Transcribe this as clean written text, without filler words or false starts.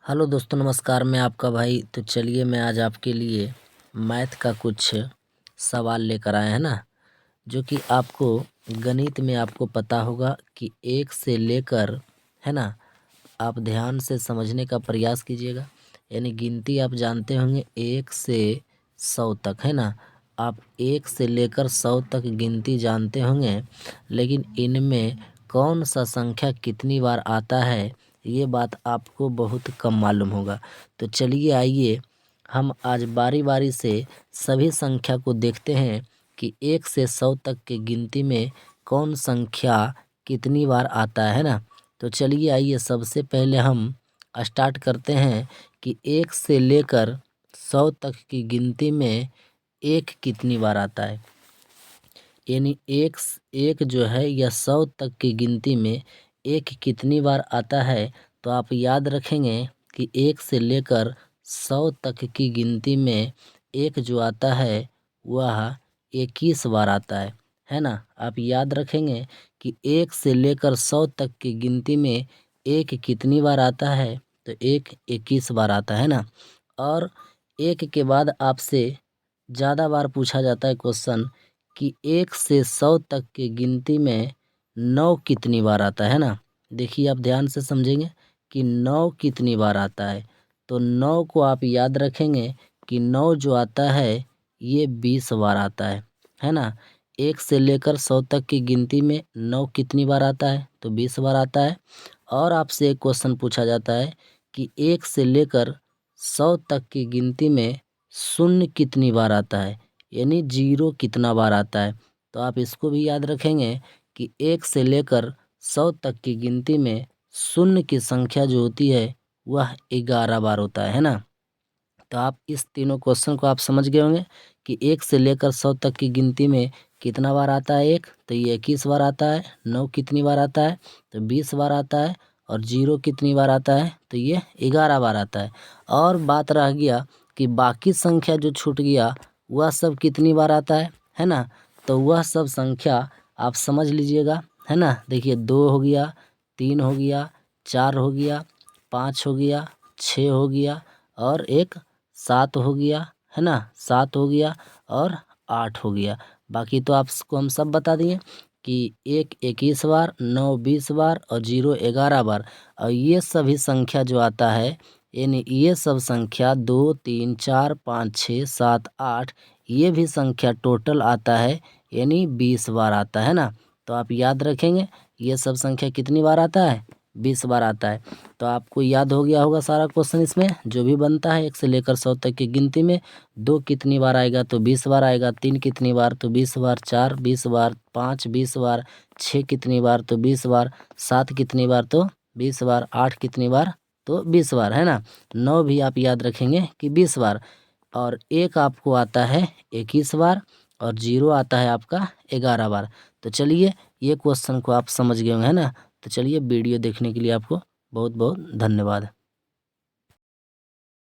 Hello दोस्तों, नमस्कार। मैं आपका भाई। तो चलिए मैं आज आपके लिए मैथ का कुछ सवाल लेकर आए हैं ना, जो कि आपको गणित में आपको पता होगा कि एक से लेकर, है ना, आप ध्यान से समझने का प्रयास कीजिएगा। यानी गिनती आप जानते होंगे 1 से 100 तक, है ना। आप 1 से लेकर 100 तक गिनती जानते होंगे, लेकिन इनमें कौन सा संख्या कितनी बार आता है ये बात आपको बहुत कम मालूम होगा। तो चलिए आइए हम आज बारी बारी से सभी संख्या को देखते हैं कि 1 से 100 तक की गिनती में कौन संख्या कितनी बार आता है ना। तो चलिए आइए सबसे पहले हम स्टार्ट करते हैं कि 1 से लेकर 100 तक की गिनती में एक कितनी बार आता है। यानी एक जो है या 100 तक की गिनती में एक कितनी बार आता है। तो आप याद रखेंगे कि 1 से लेकर 100 तक की गिनती में एक जो आता है वह 21 बार आता है ना। आप याद रखेंगे कि 1 से लेकर 100 तक की गिनती में एक कितनी बार आता है, तो एक 21 बार आता है ना। और एक के बाद आपसे ज़्यादा बार पूछा जाता है क्वेश्चन कि 1 से 100 तक की गिनती में 9 कितनी बार आता है ना। देखिए आप ध्यान से समझेंगे कि 9 कितनी बार आता है। तो 9 को आप याद रखेंगे कि 9 जो आता है ये 20 बार आता है ना। 1 से लेकर 100 तक की गिनती में 9 कितनी बार आता है, तो 20 बार आता है। और आपसे एक क्वेश्चन पूछा जाता है कि 1 से लेकर 100 तक की गिनती में शून्य कितनी बार आता है, यानी जीरो कितना बार आता है। तो आप इसको भी याद रखेंगे कि 1 से लेकर 100 तक की गिनती में शून्य की संख्या जो होती है वह 11 बार होता है ना। तो आप इस तीनों क्वेश्चन को आप समझ गए होंगे कि 1 से लेकर 100 तक की गिनती में कितना बार आता है एक, तो ये 21 बार आता है। 9 कितनी बार आता है, तो 20 बार आता है। और जीरो कितनी बार आता है, तो ये 11 बार आता है। और बात रह गया कि बाकी संख्या जो छूट गया वह सब कितनी बार आता है ना। तो वह सब संख्या आप समझ लीजिएगा, है ना। देखिए 2 हो गया, 3 हो गया, 4 हो गया, 5 हो गया, 6 हो गया और एक 7 हो गया, है ना। 7 हो गया और 8 हो गया। बाकी तो आपको हम सब बता दिए कि एक 21 बार, 9 20 बार और जीरो 11 बार। और ये सभी संख्या जो आता है, यानी ये सब संख्या 2 3 4 5 6 7 8 ये भी संख्या टोटल आता है, यानी 20 बार आता है ना। तो आप याद रखेंगे ये सब संख्या कितनी बार आता है, 20 बार आता है। तो आपको याद हो गया होगा सारा क्वेश्चन। इसमें जो भी बनता है 1 से लेकर 100 तक की गिनती में 2 कितनी बार आएगा, तो 20 बार आएगा। 3 कितनी बार, तो 20 बार। 4 20 बार। 5 20 बार। 6 कितनी बार, तो 20 बार। 7 कितनी बार, तो 20 बार। 8 कितनी बार, तो 20 बार, है ना। 9 भी आप याद रखेंगे कि 20 बार। और एक आपको आता है 21 बार और जीरो आता है आपका 11 बार। तो चलिए ये क्वेश्चन को आप समझ गए होंगे, है ना। तो चलिए वीडियो देखने के लिए आपको बहुत बहुत धन्यवाद।